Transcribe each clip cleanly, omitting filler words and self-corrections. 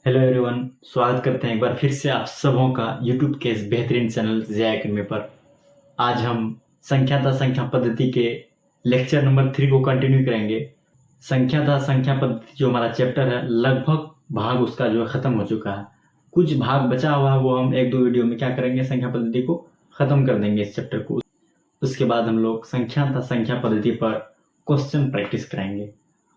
Hello everyone, स्वागत करते हैं एक बार फिर से आप सबों का यूट्यूब के इस बेहतरीन चैनल ज़िया एकेडमी पर। आज हम संख्या था संख्या पद्धति के लेक्चर नंबर 3 को कंटिन्यू करेंगे। संख्या था संख्या पद्धति जो हमारा चैप्टर है, लगभग भाग उसका जो है ख़त्म हो चुका है। कुछ भाग बचा हुआ है, वो हम एक दो वीडियो में क्या करेंगे, संख्या पद्धति को ख़त्म कर देंगे इस चैप्टर को। उसके बाद हम लोग संख्या था संख्या पद्धति पर क्वेश्चन प्रैक्टिस कराएंगे।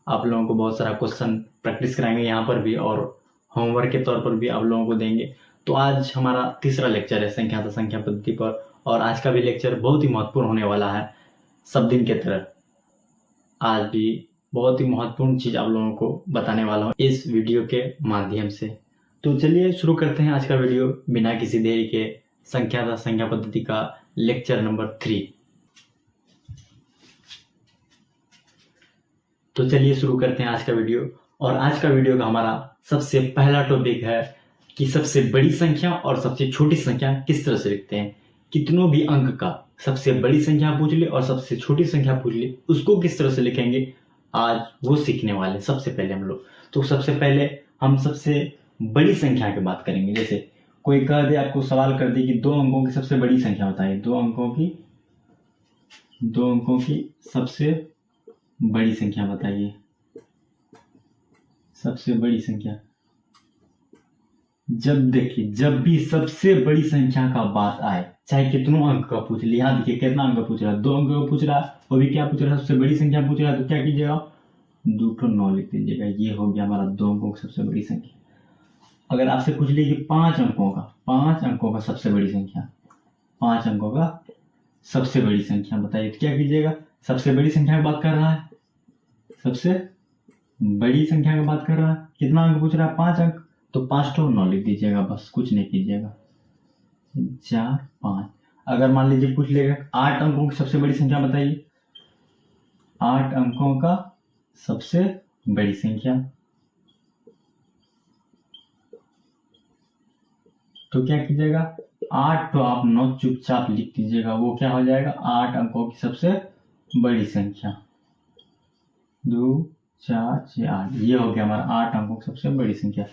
आप लोगों को बहुत सारा क्वेश्चन प्रैक्टिस कराएंगे यहाँ पर भी, और होमवर्क के तौर पर भी आप लोगों को देंगे। तो आज हमारा तीसरा लेक्चर है संख्या था संख्या पद्धति पर, और आज का भी लेक्चर बहुत ही महत्वपूर्ण होने वाला है। सब दिन के तरह आज भी बहुत ही महत्वपूर्ण चीज़ आप लोगों को बताने वाला हूँ इस वीडियो के माध्यम से। तो चलिए शुरू करते हैं आज का वीडियो बिना किसी देरी के। संख्या था संख्या पद्धति का लेक्चर नंबर 3। तो चलिए शुरू करते हैं आज का वीडियो। और आज का वीडियो का हमारा सबसे पहला टॉपिक है कि सबसे बड़ी संख्या और सबसे छोटी संख्या किस तरह से लिखते हैं। कितनों भी अंक का सबसे बड़ी संख्या पूछ ले और सबसे छोटी संख्या पूछ ले, उसको किस तरह से लिखेंगे, आज वो सीखने वाले। सबसे पहले हम लोग तो सबसे पहले हम सबसे बड़ी संख्या की बात करेंगे। जैसे कोई कह दे, आपको सवाल कर दे कि 2 अंकों की सबसे बड़ी संख्या बताइए। 2 अंकों की सबसे बड़ी संख्या बताइए। सबसे बड़ी संख्या, जब भी सबसे बड़ी संख्या का बात आए, चाहे कितनों अंक का पूछ ले। यहाँ देखिए कितना अंक का पूछ रहा है, 2 अंक का पूछ रहा है, वो भी क्या पूछ रहा है, सबसे बड़ी संख्या पूछ रहा है। तो क्या कीजिएगा, 2 तो 9 लिख दीजिएगा। ये हो गया हमारा 2 अंकों की सबसे बड़ी संख्या। अगर आपसे पूछ लीजिए 5 अंकों का सबसे बड़ी संख्या, 5 अंकों का सबसे बड़ी संख्या बताइए, तो क्या कीजिएगा, सबसे बड़ी संख्या की बात कर रहा है, सबसे बड़ी संख्या की बात कर रहा है। कितना अंक पूछ रहा है, 5 अंक, तो 5 तो 9 लिख दीजिएगा, बस कुछ नहीं कीजिएगा। 4 5। अगर मान लीजिए पूछ लेगा 8 अंकों की सबसे बड़ी संख्या बताइए, 8 अंकों का सबसे बड़ी संख्या, तो क्या कीजिएगा, 8 तो आप 9 चुपचाप लिख दीजिएगा। वो क्या हो जाएगा, 8 अंकों की सबसे बड़ी संख्या। 2 4 6 8, ये हो गया हमारा 8 अंकों की सबसे बड़ी संख्या।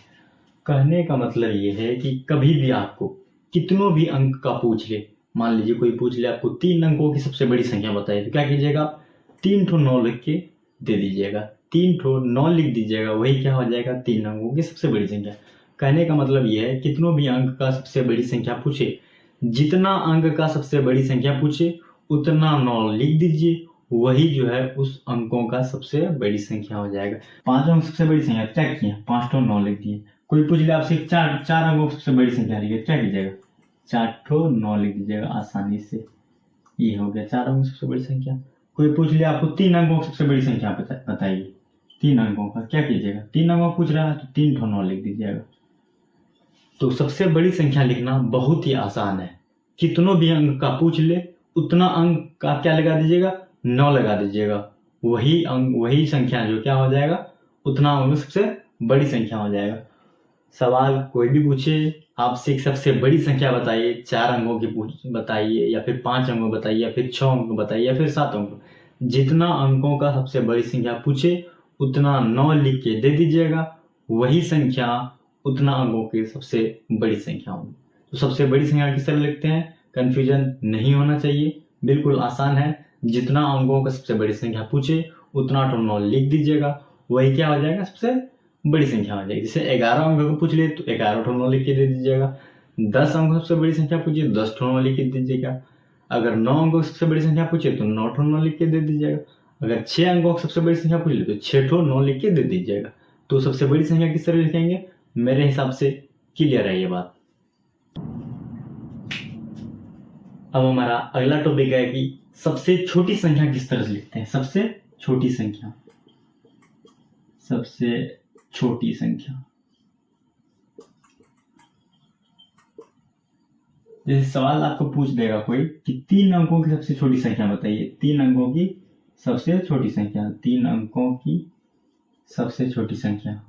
कहने का मतलब ये है कि कभी भी आपको कितनों भी अंक का पूछ ले, मान लीजिए कोई पूछ ले आपको 3 अंकों की सबसे बड़ी संख्या बताइए, तो क्या कीजिएगा, 3 ठो 9 लिख के दे दीजिएगा। 3 ठो 9 लिख दीजिएगा, वही क्या हो जाएगा, 3 अंकों की सबसे बड़ी संख्या। कहने का मतलब ये है, कितनों भी अंक का सबसे बड़ी संख्या पूछे, जितना अंक का सबसे बड़ी संख्या पूछे उतना 9 लिख दीजिए, वही जो है उस अंकों का सबसे बड़ी संख्या हो जाएगा। 5 अंक सबसे बड़ी संख्या, क्या किया, 5 ठो 9 लिख दिए। कोई पूछ ले आपसे 4 अंकों की सबसे बड़ी संख्या लिखिए, क्या कीजिएगा, 4 ठो 9 लिख दीजिएगा आसानी से। ये हो गया 4 अंकों की सबसे बड़ी संख्या। कोई पूछ ले आपको 3 अंकों की सबसे बड़ी संख्या बताइए, 3 अंकों का, क्या कीजिएगा, 3 अंकों पूछ रहा है तो 3 ठो 9 लिख दीजिएगा। तो सबसे बड़ी संख्या लिखना बहुत ही आसान है। कितनों भी अंक का पूछ ले, उतना अंक का क्या लगा दीजिएगा, 9 लगा दीजिएगा। वही अंक, वही संख्या जो क्या हो जाएगा, उतना अंक सबसे बड़ी संख्या हो जाएगा। सवाल कोई भी पूछे आपसे, एक सबसे बड़ी संख्या बताइए, 4 अंकों की बताइए, या फिर 5 अंकों बताइए, या फिर 6 अंक बताइए, या फिर 7 अंक, जितना अंकों का सबसे बड़ी संख्या पूछे उतना 9 लिख के दे दीजिएगा। वही संख्या उतना अंकों की सबसे बड़ी संख्या होगी। तो सबसे बड़ी संख्या किस तरह लिखते हैं, कंफ्यूजन नहीं होना चाहिए, बिल्कुल आसान है। जितना अंकों का सबसे बड़ी संख्या पूछे उतना 9 लिख दीजिएगा, वही क्या हो जाएगा, सबसे बड़ी संख्या हो जाएगी। जैसे 11 अंकों को पूछ ले तो 11 ठो 9 लिख के दे दीजिएगा। 10 अंकों सबसे बड़ी संख्या पूछिए, 10 ठो 9 लिख के दीजिएगा। अगर 9 अंकों सबसे बड़ी संख्या पूछे तो 9 ठो 9 लिख के दे दीजिएगा। अगर 6 अंकों की सबसे बड़ी संख्या पूछ ले तो 6 ठो 9 लिख के दे दीजिएगा। तो सबसे बड़ी संख्या किस तरह लिखेंगे, मेरे हिसाब से क्लियर है ये बात। अब हमारा अगला टॉपिक है कि सबसे छोटी संख्या किस तरह से लिखते हैं। सबसे छोटी संख्या, जैसे सवाल आपको पूछ देगा कोई कि 3 अंकों की सबसे छोटी संख्या बताइए। 3 अंकों की सबसे छोटी संख्या, 3 अंकों की सबसे छोटी संख्या,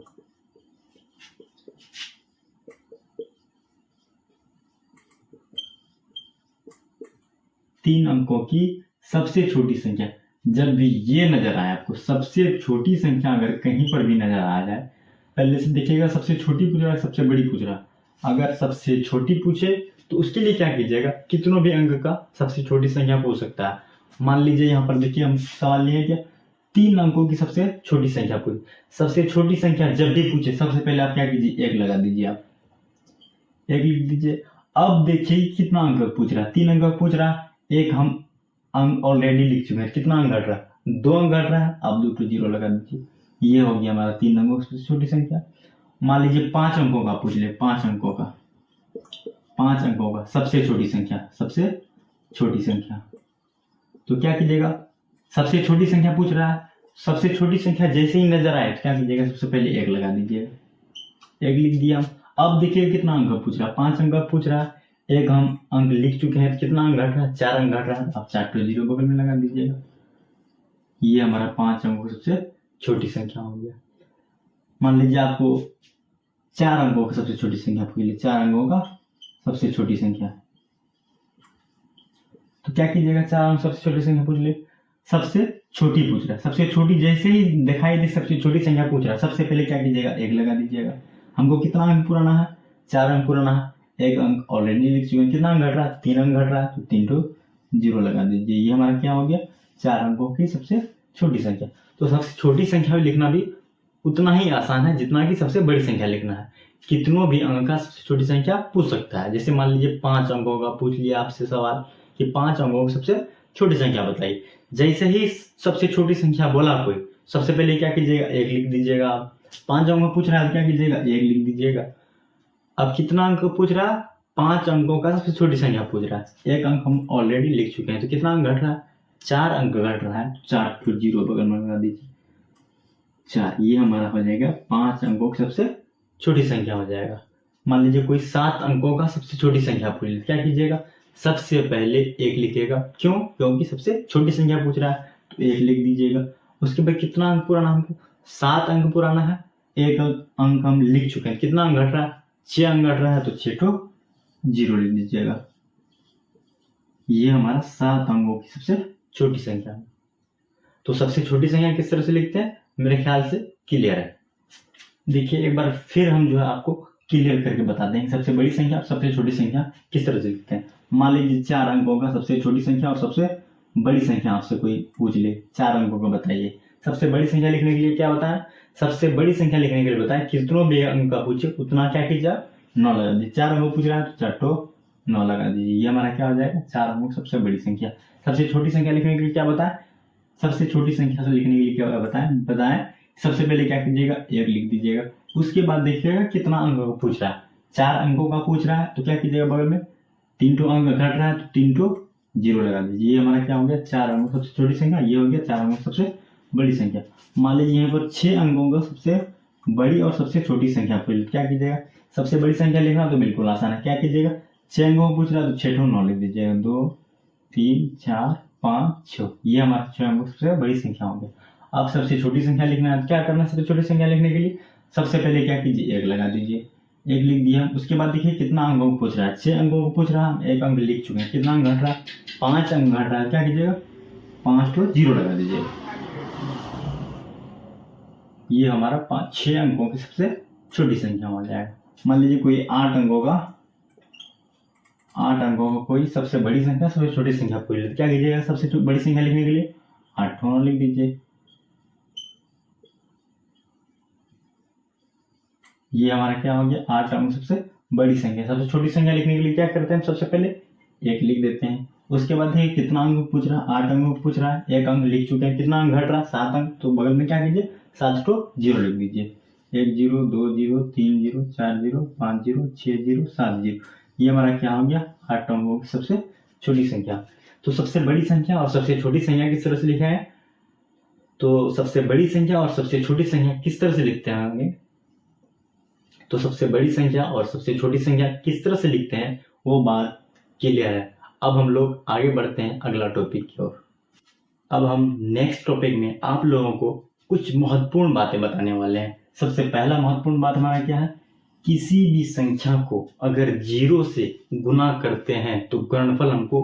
तीन अंकों की सबसे छोटी संख्या। जब भी ये नजर आए आपको, सबसे छोटी संख्या अगर कहीं पर भी नजर आ जाए, पहले से देखिएगा, सबसे छोटी पूछ रहा है सबसे बड़ी पूछ रहा है। अगर सबसे छोटी पूछे तो उसके लिए क्या कीजिएगा, कितनों भी अंक का सबसे छोटी संख्या पूछ सकता है। मान लीजिए यहाँ पर देखिए, हम सवाल लिए क्या, 3 अंकों की सबसे छोटी संख्या पूछी। सबसे छोटी संख्या जब भी पूछे सबसे पहले आप क्या कीजिए, 1 लगा दीजिए, आप 1 लिख दीजिए। अब देखिए कितना अंक पूछ रहा है, 3 अंक पूछ रहा है, एक हम अंक ऑलरेडी लिख चुके हैं, कितना अंक घट रहा है, 2 अंक घट रहा है, अब 2 पर 0 लगा दीजिए। ये हो गया हमारा 3 अंकों की छोटी संख्या। मान लीजिए 5 अंकों का पूछ ले, 5 अंकों का सबसे छोटी संख्या, सबसे छोटी संख्या। तो क्या कीजिएगा, सबसे छोटी संख्या पूछ रहा है, सबसे छोटी संख्या जैसे ही नजर आए तो क्या कीजिएगा, सबसे पहले 1 लगा दीजिएगा, 1 लिख दिया। अब देखिए कितना अंक पूछ रहा है, 5 अंक पूछ रहा है, एक हम अंक लिख चुके हैं, तो कितना अंक घट रहा है, 4 अंक घट रहा है, अब 4 पर 0 बगल में लगा दीजिएगा। ये हमारा 5 अंकों की सबसे छोटी संख्या हो गया। मान लीजिए आपको 4 अंकों की सबसे छोटी संख्या पूछ ली, 4 अंकों का सबसे छोटी संख्या, तो क्या कीजिएगा, 4 अंक सबसे छोटी संख्या पूछ ले, सबसे छोटी पूछ रहा है, सबसे छोटी जैसे ही दिखाई दे सबसे छोटी संख्या पूछ रहा है, सबसे पहले क्या कीजिएगा, 1 लगा दीजिएगा। हमको कितना अंक पुराना है, 4 अंक पुराना है, 1 अंक ऑलरेडी लिख चुके हैं, कितना अंक घट रहा है, 3 अंक घट रहा है, तो 3 तो 0 लगा दीजिए। ये हमारा क्या हो गया, 4 अंकों की सबसे छोटी संख्या। तो सबसे छोटी संख्या लिखना भी उतना ही आसान है जितना कि सबसे बड़ी संख्या लिखना है। कितनों भी अंक का सबसे छोटी संख्या पूछ सकता है। जैसे मान लीजिए 5 अंकों का पूछ लिया आपसे सवाल कि 5 अंकों की सबसे छोटी संख्या बताइए। जैसे ही सबसे छोटी संख्या बोला कोई, सबसे पहले क्या कीजिएगा, 1 लिख दीजिएगा। आप 5 अंक पूछ रहा है, क्या कीजिएगा, 1 लिख दीजिएगा। अब कितना अंक पूछ रहा है, 5 अंकों का सबसे छोटी संख्या पूछ रहा है, 1 अंक हम ऑलरेडी लिख चुके हैं, तो कितना अंक घट रहा है, 4 अंक घट रहा है, 4 फिर 0 बगल में लगा दीजिए, 4। ये हमारा हो जाएगा 5 अंकों की सबसे छोटी संख्या हो जाएगा। मान लीजिए कोई 7 अंकों का सबसे छोटी संख्या पूछ ली, क्या कीजिएगा, सबसे पहले 1 लिखेगा। क्यों, क्योंकि सबसे छोटी संख्या पूछ रहा है, तो 1 लिख दीजिएगा। उसके बाद कितना अंक पुराना, हमको 7 अंक पुराना है, 1 अंक हम लिख चुके हैं, कितना अंक घट रहा है, 6 अंक घट रहा है, तो 6 तो 0 लिख दीजिएगा। ये हमारा 7 अंकों की सबसे छोटी संख्या है। तो सबसे छोटी संख्या किस तरह से लिखते हैं, मेरे ख्याल से क्लियर है। देखिए एक बार फिर हम जो है आपको क्लियर करके बताते हैं सबसे बड़ी संख्या और सबसे छोटी संख्या किस तरह से लिखते हैं। मान लीजिए 4 अंकों का सबसे छोटी संख्या और सबसे बड़ी संख्या आपसे कोई पूछ ले, 4 अंकों का बताइए। सबसे बड़ी संख्या लिखने के लिए क्या बताएं, सबसे बड़ी संख्या लिखने के लिए बताएं कितनों भी अंक का पूछे उतना क्या कीजिए, 9 लगा दीजिए। 4 अंक पूछ रहा है तो 4 तो 9 लगा दीजिए। ये हमारा क्या हो जाएगा, 4 अंकों सबसे बड़ी संख्या। सबसे छोटी संख्या लिखने के लिए क्या बताएं, सबसे छोटी संख्या से लिखने के लिए क्या बताएं सबसे पहले क्या कीजिएगा, 1 लिख दीजिएगा। उसके बाद देखिएगा कितना अंक का पूछ रहा है, 4 अंकों का पूछ रहा है, तो क्या कीजिएगा, बगल में 3 तो अंक घट रहा है, तो 3 तो 0 लगा दीजिए। ये हमारा क्या हो गया, 4 अंकों सबसे छोटी संख्या। ये हो गया 4 अंकों सबसे बड़ी संख्या। मान लीजिए यहाँ पर 6 अंकों का सबसे बड़ी और सबसे छोटी संख्या पूछ, क्या कीजिएगा, सबसे बड़ी संख्या लिखना तो बिल्कुल आसान है। क्या कीजिएगा, 6 अंकों पूछ रहा है तो 6 तो 9 लिख दीजिएगा, 2 3 4 5 6। ये हमारा 6 अंकों सबसे बड़ी संख्या हो गया। अब सबसे छोटी संख्या लिखना है, क्या करना है, सबसे छोटी संख्या लिखने के लिए सबसे पहले क्या कीजिए, 1 लगा दीजिए। 1 लिख दिया। उसके बाद देखिए कितना अंकों को पूछ रहा है, 6 अंकों को पूछ रहा है, 1 अंक लिख चुके हैं, कितना अंक घट रहा है, 5 अंक घट रहा है, क्या कीजिएगा, 5 तो 0 लगा दीजिए। ये हमारा 6 अंकों की सबसे छोटी संख्या हो जाएगा। मान लीजिए कोई 8 अंकों का कोई सबसे बड़ी संख्या सबसे छोटी संख्या पूछ ले, क्या कीजिएगा, सबसे बड़ी संख्या लिखने के लिए 8 9 लिख दीजिए। ये हमारा क्या हो गया, 8 अंक सबसे बड़ी संख्या। सबसे छोटी संख्या लिखने के लिए क्या करते हैं, सबसे पहले 1 लिख देते हैं। उसके बाद देखिए कितना अंक पूछ रहा है, 8 अंक पूछ रहा है, 1 अंक लिख चुके हैं, कितना अंक घट रहा है, 7 अंक, तो बगल में क्या कीजिए, 7 तो 0 लिख दीजिए। 1 0 2 0 3 0 4 0 5 0 6 0 7 0। ये हमारा क्या हो गया, 8 अंकों की सबसे छोटी संख्या। तो सबसे बड़ी संख्या और सबसे छोटी संख्या किस तरह से लिखा है, तो सबसे बड़ी संख्या और सबसे छोटी संख्या किस तरह से लिखते हैं आगे, तो सबसे बड़ी संख्या और सबसे छोटी संख्या किस तरह से लिखते हैं वो बात क्लियर है। अब हम लोग आगे बढ़ते हैं अगला टॉपिक की ओर। अब हम नेक्स्ट टॉपिक में आप लोगों को कुछ महत्वपूर्ण बातें बताने वाले हैं। सबसे पहला महत्वपूर्ण बात हमारा क्या है, किसी भी संख्या को अगर 0 से गुना करते हैं तो गुणनफल हमको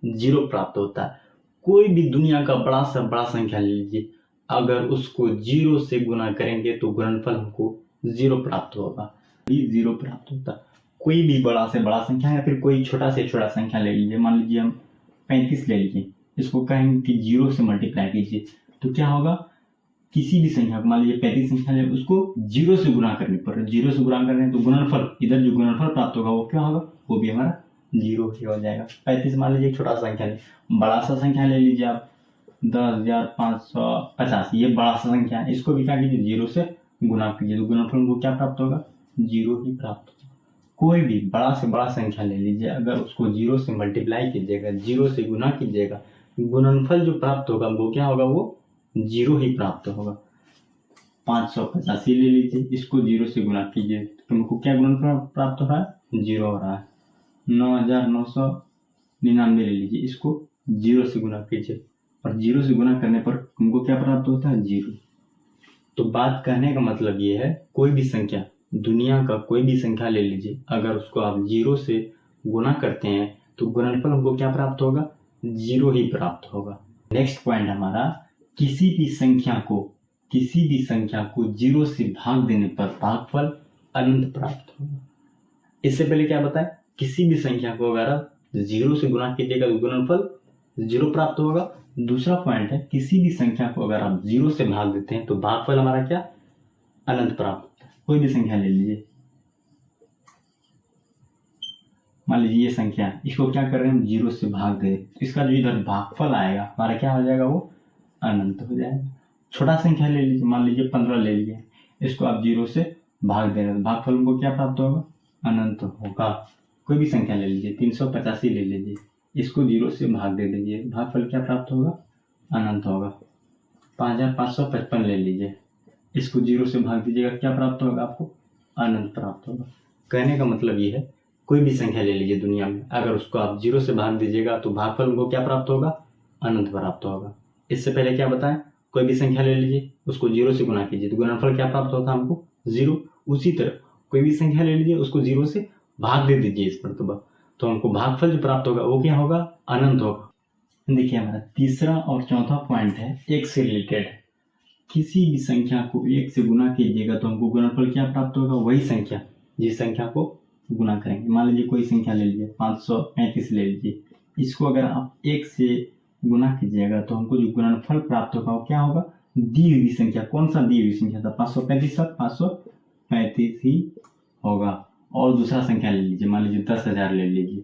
0 प्राप्त होता है। कोई भी दुनिया का बड़ा से बड़ा संख्या ले लीजिए, अगर उसको 0 से गुना करेंगे तो गुणनफल हमको जीरो प्राप्त होगा, ये जीरो प्राप्त होता है। कोई भी बड़ा से बड़ा संख्या या फिर कोई छोटा से छोटा संख्या ले लीजिए, मान लीजिए हम 35 ले लीजिए, इसको कहेंगे कि जीरो से मल्टीप्लाई कीजिए, तो क्या होगा, किसी भी संख्या को मान लीजिए 35 संख्या ले, उसको जीरो से गुणा करने पर, जीरो से गुणा करने तो गुणनफल, इधर जो गुणनफल प्राप्त होगा वो क्या होगा, वो भी हमारा जीरो ही हो जाएगा। 35 मान लीजिए छोटा संख्या ले, बड़ा सा संख्या ले लीजिए आप 10,550, ये बड़ा सा संख्या है, इसको भी क्या कीजिए, जीरो से गुणा कीजिए, तो गुणनफल को क्या प्राप्त होगा, जीरो ही प्राप्त होगा। कोई भी बड़ा से बड़ा संख्या ले लीजिए, अगर उसको जीरो से मल्टीप्लाई कीजिएगा, जीरो से गुणा कीजिएगा, गुणनफल जो प्राप्त होगा वो क्या होगा, वो जीरो ही प्राप्त होगा। 585 ले लीजिए, इसको जीरो से गुणा कीजिए तो तुमको क्या गुणनफल प्राप्त हो रहा है, जीरो हो रहा है। 9,999 ले लीजिए, इसको जीरो से गुणा कीजिए और जीरो से गुणा करने पर तुमको क्या प्राप्त होता है, जीरो। तो बात कहने का मतलब ये है, कोई भी संख्या, दुनिया का कोई भी संख्या ले लीजिए, अगर उसको आप जीरो से गुणा करते हैं तो गुणनफल हमको क्या प्राप्त होगा, जीरो ही प्राप्त होगा। नेक्स्ट पॉइंट हमारा, किसी भी संख्या को जीरो से भाग देने पर भागफल अनंत प्राप्त होगा। इससे पहले क्या बताएं, किसी भी संख्या को अगर आप जीरो से गुणा कीजिएगा तो गुणनफल जीरो प्राप्त होगा। दूसरा पॉइंट है, किसी भी संख्या को अगर आप जीरो से भाग देते हैं तो भागफल हमारा क्या, अनंत प्राप्त होता है। कोई भी संख्या ले लीजिए, मान लीजिए ये संख्या, इसको क्या कर रहे हैं हम, जीरो से भाग दे, तो इसका जो इधर भागफल आएगा हमारा क्या हो जाएगा, वो अनंत हो जाएगा। छोटा संख्या ले लीजिए, मान लीजिए 15 ले लीजिए, इसको आप जीरो से भाग दे रहे हैं, भागफल उनको क्या प्राप्त होगा, अनंत होगा। कोई भी संख्या ले लीजिए, 385 ले लीजिए, इसको जीरो से भाग दे दीजिए, भागफल क्या प्राप्त होगा, अनंत होगा। 5,555 ले लीजिए, इसको जीरो से भाग दीजिएगा, क्या प्राप्त होगा आपको, अनंत प्राप्त होगा। कहने का मतलब ये है, कोई भी संख्या ले लीजिए दुनिया में, अगर उसको आप जीरो से भाग दीजिएगा तो भागफल उनको क्या प्राप्त होगा, अनंत प्राप्त होगा। इससे पहले क्या बताएं, कोई भी संख्या ले लीजिए, उसको जीरो से गुणा कीजिए तो गुणनफल क्या प्राप्त होता है हमको, जीरो। उसी तरह कोई भी संख्या ले लीजिए, उसको जीरो से भाग दे दीजिए इस पर, तो हमको भागफल जो प्राप्त होगा वो क्या होगा, अनंत होगा। देखिए हमारा तीसरा और चौथा पॉइंट है, एक से रिलेटेड। किसी भी संख्या को एक से गुणा कीजिएगा तो हमको गुणनफल क्या प्राप्त होगा, वही संख्या जिस संख्या को गुणा करेंगे। मान लीजिए कोई संख्या ले लीजिए, 535 ले लीजिए, इसको अगर आप एक से गुणा कीजिएगा तो हमको जो गुणनफल प्राप्त होगा वो क्या होगा, दी हुई संख्या, कौन सा दी हुई संख्या था, 535 था, 535 ही होगा। और दूसरा संख्या ले लीजिए, मान लीजिए 10,000 ले लीजिए,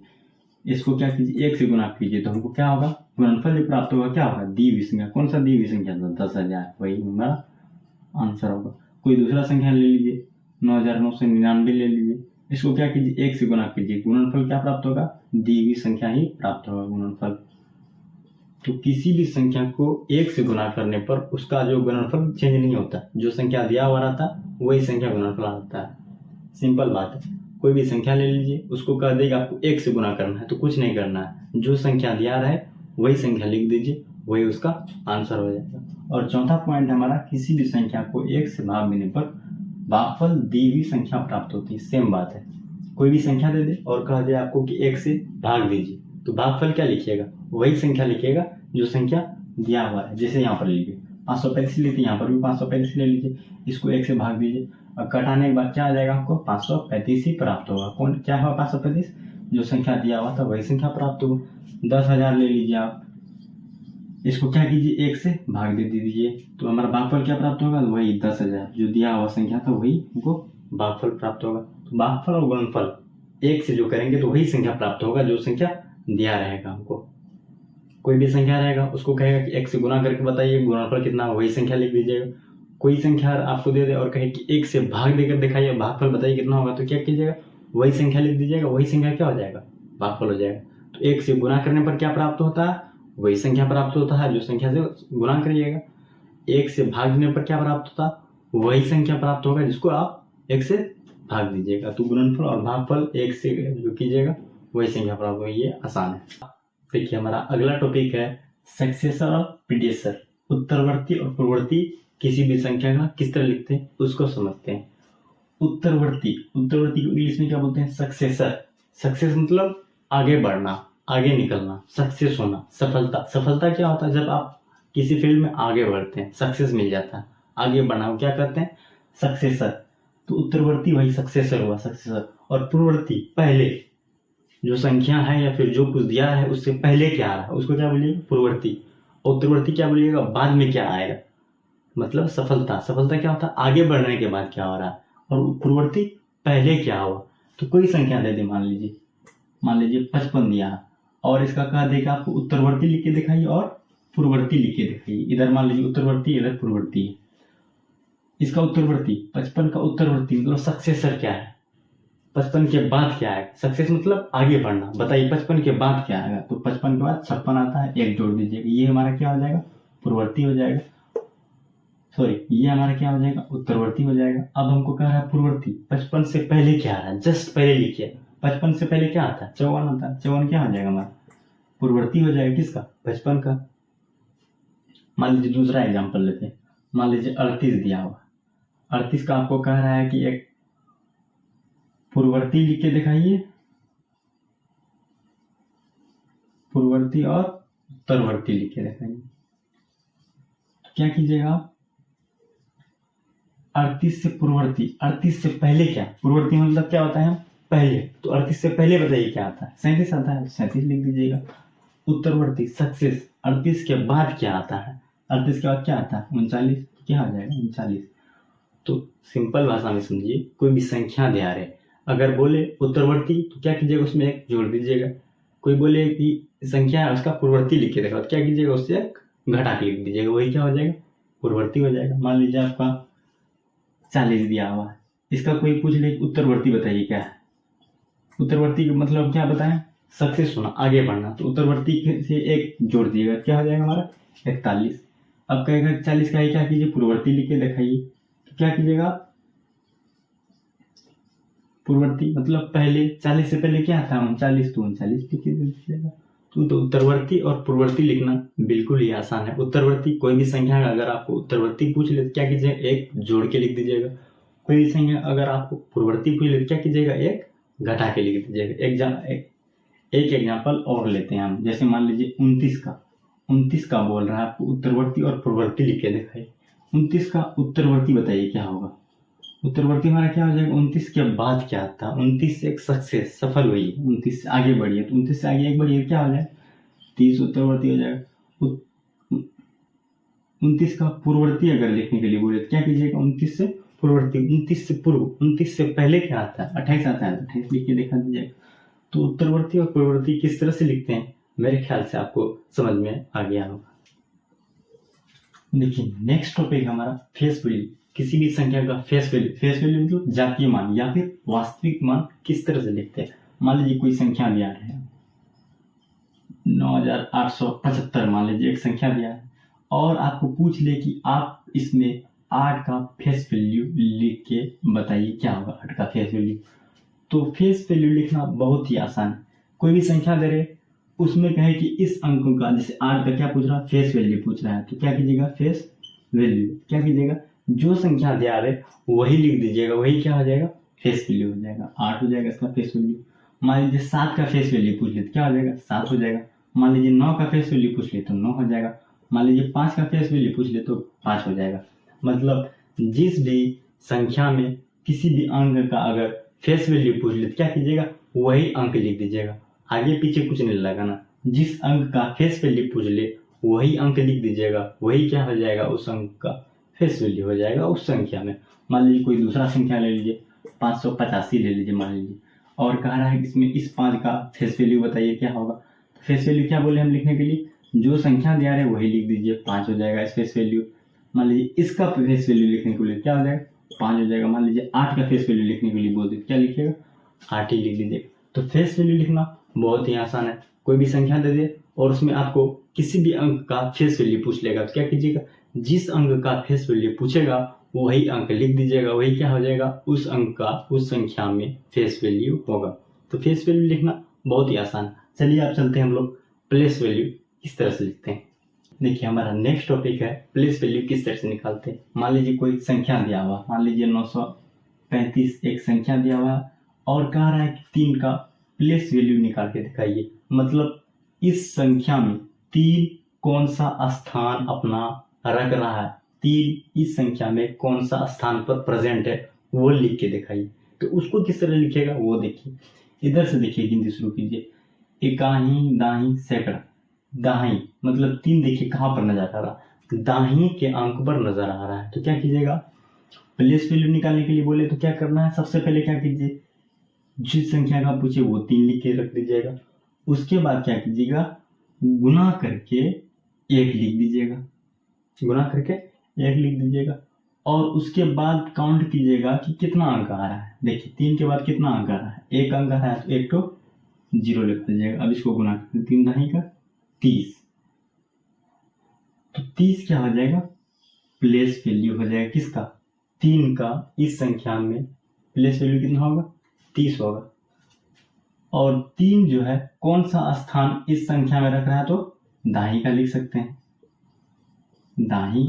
इसको क्या कीजिए, एक से गुणा कीजिए तो हमको क्या होगा, गुणनफल जो प्राप्त होगा क्या होगा, दी हुई संख्या, कौन सा दी हुई संख्या था, 10,000, वही हमारा आंसर होगा। कोई दूसरा संख्या ले लीजिए, 9,999 ले लीजिए, इसको क्या कीजिए, एक से गुणा कीजिए, गुणनफल क्या प्राप्त होगा, दी हुई संख्या ही प्राप्त होगा गुणनफल। तो किसी भी संख्या को एक से गुणा करने पर उसका जो गुणनफल चेंज नहीं होता, जो संख्या दिया हुआ रहता वही संख्या गुणनफल आता है। सिंपल बात है, कोई भी संख्या ले लीजिए, उसको कह देगा आपको एक से गुणा करना है तो कुछ नहीं करना है, जो संख्या दिया रहे वही संख्या लिख दीजिए, वही उसका आंसर हो जाएगा। और चौथा पॉइंट हमारा, किसी भी संख्या को एक से भाग देने पर भागफल दी हुई संख्या प्राप्त होती है। सेम बात है, कोई भी संख्या दे दे और कह दे आपको कि एक से भाग दीजिए, तो भागफल क्या लिखिएगा, वही संख्या लिखिएगा जो संख्या दिया हुआ है। जैसे यहाँ पर लीजिए 535 लेते, यहाँ पर भी 535 ले लीजिए, इसको एक से भाग दीजिए और कटाने के बाद क्या आ जाएगा, आपको 535 ही प्राप्त होगा। कौन क्या हुआ, 535, जो संख्या दिया हुआ था वही संख्या प्राप्त होगा। 10,000 ले लीजिए आप, इसको क्या कीजिए, एक से भाग दे दीजिए, तो हमारा भागफल क्या प्राप्त होगा, वही 10,000, जो दिया हुआ संख्या था वही हमको भागफल प्राप्त होगा। तो भागफल और गुणनफल एक से जो करेंगे तो वही संख्या प्राप्त होगा जो संख्या दिया रहेगा हमको। कोई भी संख्या रहेगा उसको कहेगा कि एक से गुणा करके बताइए गुणनफल कितना, वही संख्या लिख दीजिएगा। कोई संख्या आपको दे दे और कहे कि एक से भाग देकर दिखाइए, भागफल बताइए कितना होगा, तो क्या कीजिएगा, वही संख्या लिख दीजिएगा, वही संख्या क्या हो जाएगा, भागफल हो जाएगा। तो एक से गुणा करने पर क्या प्राप्त होता है, वही संख्या प्राप्त होता है जो संख्या से गुणा करिएगा। एक से भाग देने पर क्या प्राप्त होता है, वही संख्या प्राप्त होगा जिसको आप एक से भाग दीजिएगा। तो गुणनफल और भागफल एक से जो कीजिएगा वही संख्या प्राप्त होगी, ये आसान है। देखिए हमारा अगला टॉपिक है सक्सेसर और प्रीडेसेसर, उत्तरवर्ती और पूर्ववर्ती किसी भी संख्या का किस तरह लिखते हैं उसको समझते हैं। उत्तरवर्ती को इंग्लिश में क्या बोलते हैं, सक्सेसर। सक्सेस मतलब आगे बढ़ना, आगे निकलना, सक्सेस होना, सफलता। सफलता क्या होता है, जब आप किसी फील्ड में आगे बढ़ते हैं, सक्सेस मिल जाता है, आगे बढ़ना, क्या कहते हैं, सक्सेसर। तो उत्तरवर्ती वही सक्सेसर हुआ, सक्सेसर। और पूर्ववर्ती पहले जो संख्या है या फिर जो कुछ दिया है उससे पहले क्या आ रहा है उसको क्या बोलिएगा, पूर्ववर्ती। उत्तरवर्ती क्या बोलिएगा, बाद में क्या आएगा, मतलब सफलता। सफलता क्या होता है, आगे बढ़ने के बाद क्या हो रहा है। और पूर्ववर्ती पहले क्या हुआ। तो कोई संख्या दे दे, मान लीजिए 55 दिया है, और इसका कहा देगा आपको उत्तरवर्ती लिख के दिखाइए और पूर्ववर्ती लिख के दिखाइए। इधर मान लीजिए उत्तरवर्ती, इधर पूर्ववर्ती है। इसका उत्तरवर्ती 55 का उत्तरवर्ती मतलब सक्सेसर क्या है, 55 के बाद क्या है। सक्सेस मतलब आगे बढ़ना। बताइए 55 के बाद क्या आएगा, तो 55 के बाद 56 आता है, एक जोड़ दीजिएगा, ये हमारा क्या हो जाएगा, पूर्ववर्ती हो जाएगा। सॉरी, ये हमारा क्या हो जाएगा, उत्तरवर्ती हो जाएगा। अब हमको कह रहा है पूर्ववर्ती 55 से पहले क्या आ रहा है, जस्ट पहले लिखिए। 55 से पहले क्या आता है, 54 आता है। 54 क्या हो जाएगा हमारा, पूर्ववर्ती हो जाएगा, किसका, 55 का। मान लीजिए दूसरा एग्जाम्पल लेते हैं। मान लीजिए 38 दिया हुआ, 38 का आपको कह रहा है कि एक पूर्ववर्ती लिख के दिखाइए, पूर्ववर्ती और उत्तरवर्ती लिख के दिखाइए। तो क्या कीजिएगा आप, 38 से पूर्ववर्ती, 38 से पहले क्या, पूर्ववर्ती मतलब क्या होता है, पहले। तो 38 से पहले बताइए क्या आता है, 37 आता है, 37 लिख दीजिएगा। उत्तरवर्ती सक्सेस, 38 के बाद क्या आता है, 38 के बाद क्या आता है, 39, क्या आ जाएगा 39। तो सिंपल भाषा में समझिए, कोई भी संख्या दे आ रहे, अगर बोले उत्तरवर्ती तो क्या कीजिएगा, उसमें एक जोड़ दीजिएगा। कोई बोले कि संख्या है उसका पूर्ववर्ती लिख के देखा, तो क्या कीजिएगा, उससे एक घटा के लिख दीजिएगा, वही क्या हो जाएगा, पूर्ववर्ती हो जाएगा। मान लीजिए आपका 40 दिया हुआ है, इसका कोई पूछ ले उत्तरवर्ती बताइए क्या है। उत्तरवर्ती का मतलब क्या बताएं, सक्सेस होना, आगे बढ़ना। तो उत्तरवर्ती से एक जोड़ दिएगा, क्या हो जाएगा हमारा 41। अब कहेगा 40 का ही क्या कीजिए, पूर्ववर्ती लिख के दिखाइए। तो क्या कीजिएगा, पूर्ववर्ती मतलब पहले, 40 से पहले क्या था 39, तो 39 लिख के दीजिएगा। तो उत्तरवर्ती और पूर्ववर्ती लिखना बिल्कुल ही आसान है। उत्तरवर्ती कोई भी संख्या अगर आपको उत्तरवर्ती पूछ ले तो क्या कीजिएगा, एक जोड़ के लिख दीजिएगा। कोई भी संख्या अगर आपको पूर्ववर्ती पूछ ले तो क्या कीजिएगा, एक घटा के लिख दीजिएगा। एक एग्जाम्पल और लेते हैं हम, जैसे मान लीजिए 29 का बोल रहा है आपको उत्तरवर्ती और पूर्ववर्ती लिख के दिखाइए। 29 का उत्तरवर्ती बताइए क्या होगा, उत्तरवर्ती हमारा क्या हो जाएगा, 29 के बाद क्या आता है, 29 एक सक्सेस, सफल हुई, 29 से आगे बढ़िए, तो 29 से आगे एक बढ़िए क्या हो जाएगा, 30 उत्तरवर्ती हो जाएगा। 29 का पूर्ववर्ती अगर लिखने के लिए बोले तो क्या कीजिएगा, 29 से पूर्ववर्ती, 29 से पूर्व, 29 से पहले क्या आता है, 28 आता है, 28 लिख के दिखा दीजिएगा। तो उत्तरवर्ती और पूर्ववर्ती किस तरह से लिखते हैं, मेरे ख्याल से आपको समझ में आ गया होगा। देखिए नेक्स्ट टॉपिक हमारा फेस वैल्यू। किसी भी संख्या का फेस वैल्यू मतलब जातीय मान या फिर वास्तविक मान किस तरह से लिखते हैं। मान लीजिए कोई संख्या दिया है 9875, मान लीजिए एक संख्या दिया है, और आपको पूछ ले कि आप इसमें 8 का फेस वैल्यू लिख के बताइए क्या होगा, 8 का फेस वैल्यू। तो फेस वैल्यू लिखना बहुत ही आसान है। कोई भी संख्या दे रहे, उसमें कहे कि इस अंक का, जैसे 8 का क्या पूछ रहा है, फेस वैल्यू पूछ रहा है, तो क्या कीजिएगा, फेस वैल्यू क्या कीजिएगा, जो संख्या दे आ रहे वही लिख दीजिएगा, वही क्या हो जाएगा, फेस वैल्यू हो जाएगा, 8 हो जाएगा इसका फेस वैल्यू। मान लीजिए 7 का फेस वैल्यू पूछ ले तो क्या हो जाएगा, 7 हो जाएगा। मान लीजिए 9 का फेस वैल्यू पूछ ले तो 9 हो जाएगा। मान लीजिए 5 का फेस वैल्यू पूछ ले तो 5 हो जाएगा। मतलब जिस भी संख्या में किसी भी अंक का अगर फेस वैल्यू पूछ ले तो क्या कीजिएगा, वही अंक लिख दीजिएगा, आगे पीछे कुछ नहीं लगाना। जिस अंक का फेस वैल्यू पूछ ले वही अंक लिख दीजिएगा, वही क्या हो जाएगा, उस अंक का फेस वैल्यू हो जाएगा उस संख्या में। मान लीजिए कोई दूसरा संख्या ले लीजिए, 585 ले लीजिए मान लीजिए, और कह रहा है कि इसमें इस 5 का फेस वैल्यू बताइए क्या होगा। फेस वैल्यू क्या बोले हम लिखने के लिए, जो संख्या दिया रहे वही लिख दीजिए, 5 हो जाएगा इस फेस वैल्यू। मान लीजिए इसका फेस वैल्यू लिखने के लिए क्या हो जाएगा, 5 हो जाएगा। मान लीजिए 8 का फेस वैल्यू लिखने के लिए बोल दीजिए, क्या लिखिएगा, 8 ही लिख दीजिएगा। तो फेस वैल्यू लिखना बहुत ही आसान है। कोई भी संख्या दे दे और उसमें आपको किसी भी अंक का फेस वैल्यू पूछ लेगा तो क्या कीजिएगा, जिस अंक का फेस वैल्यू पूछेगा वही अंक लिख दीजिएगा, वही क्या हो जाएगा, उस अंक का उस संख्या में फेस वैल्यू होगा। तो फेस वैल्यू लिखना बहुत ही आसान है। चलिए आप चलते हैं हम लोग प्लेस वैल्यू किस तरह से लिखते हैं। देखिए हमारा नेक्स्ट टॉपिक है प्लेस वैल्यू किस तरह से निकालते हैं। मान लीजिए कोई संख्या दिया हुआ, मान लीजिए 935 एक संख्या दिया हुआ और कह रहा है कि 3 का प्लेस वैल्यू निकाल के दिखाइए। मतलब इस संख्या में 3 कौन सा स्थान अपना रख रहा है, 3 इस संख्या में कौन सा स्थान पर प्रेजेंट है वो लिख के दिखाइए। तो उसको किस तरह लिखेगा वो देखिए। इधर से देखिए गिनती शुरू कीजिए, इकाई दाही सैकड़ा। दाही मतलब 3 देखिए कहाँ पर नजर आ रहा, दाही के अंक पर नजर आ रहा है। तो क्या कीजिएगा, प्लेस वैल्यू निकालने के लिए बोले तो क्या करना है, सबसे पहले क्या कीजिए, जिस संख्या का पूछे वो 3 लिख के रख दीजिएगा। उसके बाद क्या कीजिएगा, गुना करके 1 लिख दीजिएगा, गुना करके 1 लिख दीजिएगा। और उसके बाद काउंट कीजिएगा कि कितना अंक आ रहा है। देखिए 3 के बाद कितना अंक आ रहा है, 1 अंक आ रहा है तो 1 तो 0 लिख दीजिएगा। अब इसको गुना करके 3 दाही का 30, तो 30 क्या हो जाएगा, प्लेस वैल्यू हो जाएगा किसका, 3 का। इस संख्या में प्लेस वैल्यू कितना होगा, 30 होगा। और 3 जो है कौन सा स्थान इस संख्या में रख रहा है, तो दाही का लिख सकते हैं, दाही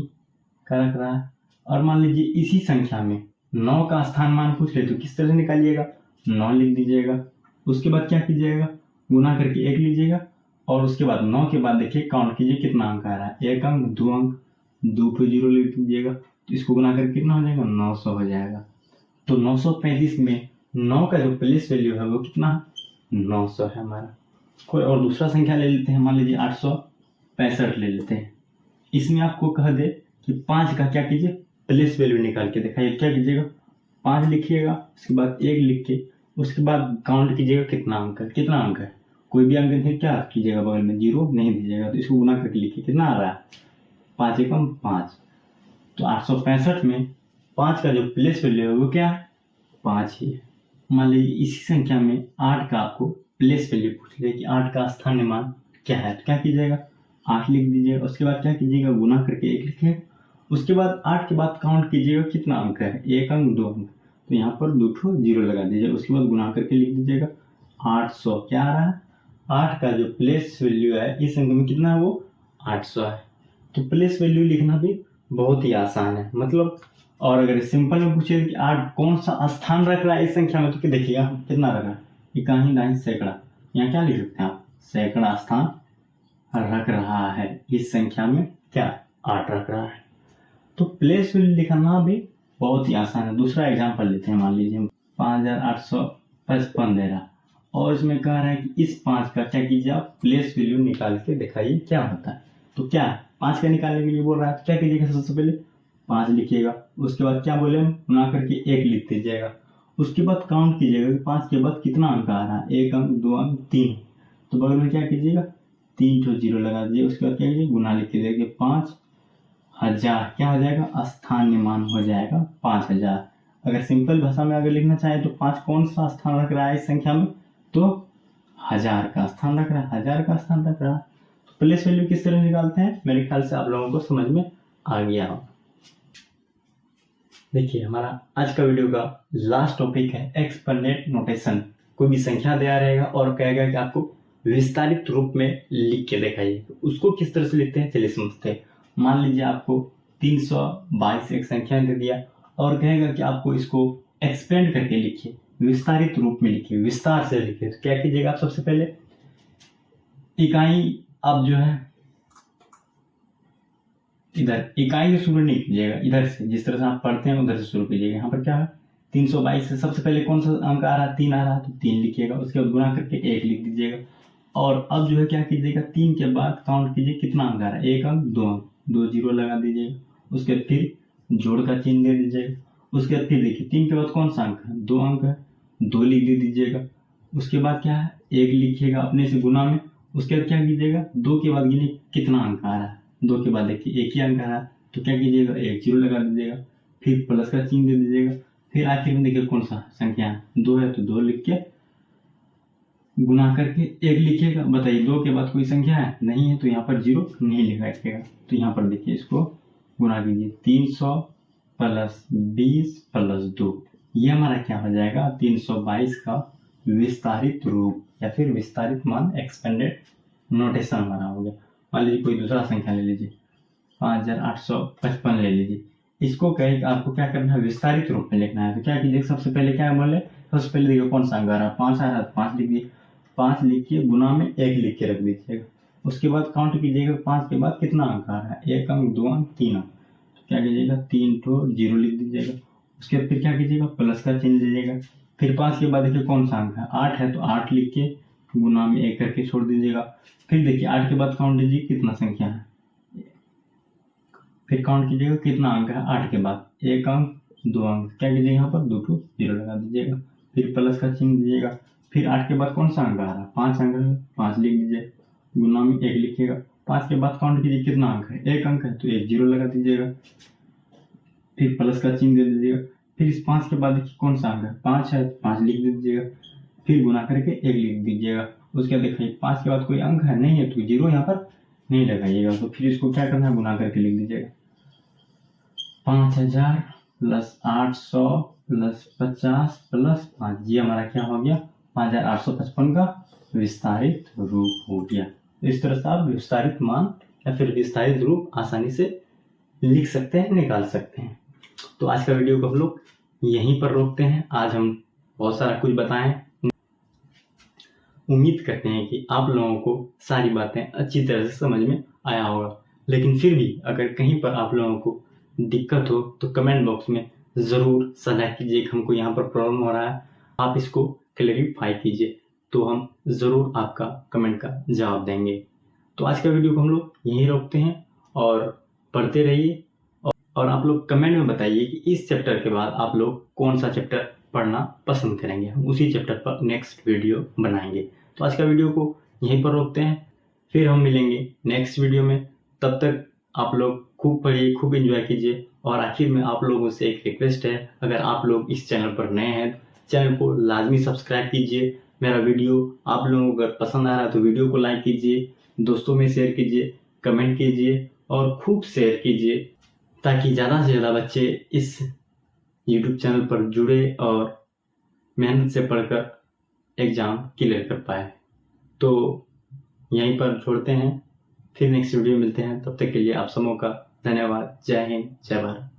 का रख रहा है। और मान लीजिए इसी संख्या में 9 का स्थान मान पूछ ले तो किस तरह से निकालिएगा, 9 लिख दीजिएगा। उसके बाद क्या कीजिएगा, गुना करके 1 लीजिएगा। और उसके बाद 9 के बाद देखिए काउंट कीजिए कितना अंक आ रहा है, 1 अंक, 2 अंक, 2 पे 0 लिख दीजिएगा। तो इसको गुना करके कितना हो जाएगा, 900 हो जाएगा। तो 935 में 9 का जो प्लेस वैल्यू है वो कितना है, 900 है हमारा। कोई और दूसरा संख्या ले लेते हैं, मान लीजिए 865 ले लेते हैं। इसमें आपको कह दे कि 5 का क्या कीजिए, प्लेस वैल्यू निकाल के दिखाइए। क्या कीजिएगा, 5 लिखिएगा, उसके बाद 1 लिख के उसके बाद काउंट कीजिएगा कितना अंक है, कितना अंक है, कोई भी अंक नहीं, क्या कीजिएगा बगल में 0 नहीं दीजिएगा। तो इसको गुना करके लिखिए कितना आ रहा है, 5 एकम 5। तो 865 में 5 का जो प्लेस वैल्यू है वो क्या है, 5 ही है। मान लीजिए इसी संख्या में 8 का आपको प्लेस वैल्यू पूछ ले कि 8 का स्थानीय मान क्या है, तो क्या कीजिएगा, 8 लिख दीजिएगा। उसके बाद क्या कीजिएगा, गुना करके 1 लिखिएगा। उसके बाद 8 के बाद काउंट कीजिएगा कितना अंक है, 1 अंक, 2 अंक, तो यहाँ पर 2 ठो 0 लगा दीजिए। उसके बाद गुना करके लिख दीजिएगा 800। क्या आ रहा है, 8 का जो प्लेस वैल्यू है इस अंक में कितना है, वो 800 है। तो प्लेस वैल्यू लिखना भी बहुत ही आसान है मतलब। और अगर सिंपल में पूछे कि 8 कौन सा स्थान रख रहा है इस संख्या में, तो देखिएगा कितना रख रहा है, इकाई दाही सैकड़ा। यहाँ क्या लिख सकते हैं आप, सैकड़ा स्थान रख रहा है इस संख्या में, क्या 8 रख रहा है। तो प्लेस वैल्यू लिखना भी बहुत ही आसान है। दूसरा एग्जांपल लेते हैं, मान लीजिए 5855 दे रहा और इसमें कह रहा है कि इस 5 का क्या कीजिए, आप प्लेस वैल्यू निकाल के दिखाइए क्या होता है। तो क्या 5 का निकालने के लिए बोल रहा है, क्या कीजिएगा, सबसे पहले 5 लिखिएगा। उसके बाद क्या बोले, गुना करके 1 लिख दीजिएगा। उसके बाद काउंट कीजिएगा कि 5 के बाद कितना अंक आ रहा है, 1 अंक, 2 अंक, 3। तो बगल में क्या कीजिएगा, 3 ठो 0 लगा दीजिए। उसके बाद क्या कीजिए, गुना लिख दीजिएगा, 5000 क्या हो जाएगा, स्थानीय मान हो जाएगा 5000। अगर सिंपल भाषा में अगर लिखना चाहे तो 5 कौन सा स्थान रख रहा है इस संख्या में, तो 1000 का स्थान रख रहा है, 1000 का स्थान रख रहा है। तो प्लेस वैल्यू किस तरह निकालते हैं, मेरे ख्याल से आप लोगों को समझ में आ गया हो। देखिए हमारा आज का वीडियो का लास्ट टॉपिक है एक्सपोनेंट नोटेशन। कोई भी संख्या दिया रहेगा और कहेगा कि आपको विस्तारित रूप में लिख के दिखाइए, तो उसको किस तरह से लिखते हैं चलिए समझते हैं। मान लीजिए आपको 322 एक संख्या दे दिया और कहेगा कि आपको इसको एक्सपेंड करके लिखिए, विस्तारित रूप में लिखिए, विस्तार से लिखिए। तो क्या कीजिएगा आप, सबसे पहले इकाई आप जो है इधर इकाई से शुरू नहीं कीजिएगा, इधर से जिस तरह से आप पढ़ते हैं उधर से शुरू कीजिएगा। यहाँ पर क्या है 322 से सबसे पहले कौन सा अंक आ रहा है, 3 आ रहा है, तो 3 लिखिएगा। उसके बाद गुना करके 1 लिख दीजिएगा। और अब जो है क्या कीजिएगा, 3 के बाद काउंट कीजिए कितना अंक आ रहा है, 1 अंक, 2 अंक, 2 0 लगा दीजिएगा। उसके बाद फिर जोड़ का चिन्ह दे दीजिएगा। उसके बाद फिर देखिए 3 के बाद कौन सा अंक है, 2 अंक है, 2 लिख दे दीजिएगा। उसके बाद क्या है, 1 लिखिएगा अपने से गुना में। उसके बाद क्या कीजिएगा, 2 के बाद गिनिए कितना अंक आ रहा है, 2 के बाद देखिए 1 ही अंक आ रहा है, तो क्या कीजिएगा 1 0 लगा दीजिएगा। फिर प्लस का चिन्ह दे दीजिएगा। फिर आखिर में देखिए कौन सा संख्या है, 2 है तो 2 लिख के गुना करके 1 लिखिएगा। बताइए 2 के बाद कोई संख्या है, नहीं है, तो यहाँ पर 0 नहीं लिखिएगा। तो यहाँ पर देखिए इसको गुना कीजिए, 300 प्लस 20 प्लस 2, ये हमारा क्या हो जाएगा, 322 का विस्तारित रूप या फिर विस्तारित मान, एक्सपेंडेड नोटेशन हमारा हो गया। मान लीजिए कोई दूसरा संख्या ले लीजिए, 5855 ले लीजिए। इसको कहे आपको क्या करना है, विस्तारित रूप में लिखना है। तो क्या कीजिए, सबसे पहले क्या बोले, सबसे पहले देखिए कौन सा अंक आ रहा है, 5 आ रहा है, 5 लिख दिए। 5 लिखिए, गुना में 1 लिख के रख दीजिएगा। उसके बाद काउंट कीजिएगा 5 के बाद कितना अंक आ रहा है, 1 अंक, 2 अंक, 3 अंक। तो क्या कीजिएगा, 3 ठो 0 लिख दीजिएगा। उसके बाद फिर क्या कीजिएगा, प्लस का चिन्ह दीजिएगा। फिर 5 के बाद देखिए कौन सा अंक है, 8 है तो 8 लिख के गुना में 1 करके छोड़ दीजिएगा। फिर देखिए 8 के बाद काउंट कीजिए कितना संख्या है, फिर काउंट कीजिएगा कितना अंक है 8 के बाद, 1 अंक 2 अंक, क्या कीजिएगा यहाँ पर 2 to 0 लगा दीजिएगा। फिर प्लस का चिन्ह दीजिएगा। फिर 8 के बाद कौन सा अंक आ रहा है, 5 अंक है, 5 लिख दीजिए, गुना में 1 लिखिएगा। 5 के बाद काउंट कीजिए कितना अंक है, 1 अंक है तो 1 0 लगा दीजिएगा। फिर प्लस का चिन्ह दे दीजिएगा। फिर इस 5 के बाद देखिए कौन सा अंक है, 5 है 5 लिख दीजिएगा। फिर गुना करके 1 लिख दीजिएगा। उसके बाद देखिए 5 के बाद कोई अंक है नहीं है तो 0 यहाँ पर नहीं लगाइएगा। तो फिर इसको क्या करना है, गुना करके लिख दीजिएगा। 5000 प्लस 800 प्लस 50 प्लस 5, ये हमारा क्या हो गया, 5855 का विस्तारित रूप हो गया। इस तरह से आप विस्तारित मान या फिर विस्तारित रूप आसानी से लिख सकते हैं, निकाल सकते हैं। तो आज का वीडियो को हम लोग यहीं पर रोकते हैं। आज हम बहुत सारा कुछ बताएं। उम्मीद करते हैं कि आप लोगों को सारी बातें अच्छी तरह से समझ में आया होगा। लेकिन फिर भी अगर कहीं पर आप लोगों को दिक्कत हो तो कमेंट बॉक्स में ज़रूर सलाह कीजिए कि हमको यहाँ पर प्रॉब्लम हो रहा है, आप इसको क्लेरिफाई कीजिए, तो हम ज़रूर आपका कमेंट का जवाब देंगे। तो आज का वीडियो को हम लोग यहीं रोकते हैं और पढ़ते रहिए। और आप लोग कमेंट में बताइए कि इस चैप्टर के बाद आप लोग कौन सा चैप्टर पढ़ना पसंद करेंगे, हम उसी चैप्टर पर नेक्स्ट वीडियो बनाएंगे। तो आज का वीडियो को यहीं पर रोकते हैं, फिर हम मिलेंगे नेक्स्ट वीडियो में। तब तक आप लोग खूब पढ़िए, खूब एंजॉय कीजिए। और आखिर में आप लोगों से एक रिक्वेस्ट है, अगर आप लोग इस चैनल पर नए हैं चैनल को लाजमी सब्सक्राइब कीजिए। मेरा वीडियो आप लोगों को अगर पसंद आ रहा है तो वीडियो को लाइक कीजिए, दोस्तों में शेयर कीजिए, कमेंट कीजिए और खूब शेयर कीजिए, ताकि ज़्यादा से ज़्यादा बच्चे इस YouTube चैनल पर जुड़े और मेहनत से पढ़कर एग्ज़ाम क्लियर कर पाए। तो यहीं पर छोड़ते हैं, फिर नेक्स्ट वीडियो मिलते हैं। तब तक के लिए आप सबों का धन्यवाद। जय हिंद, जय भारत।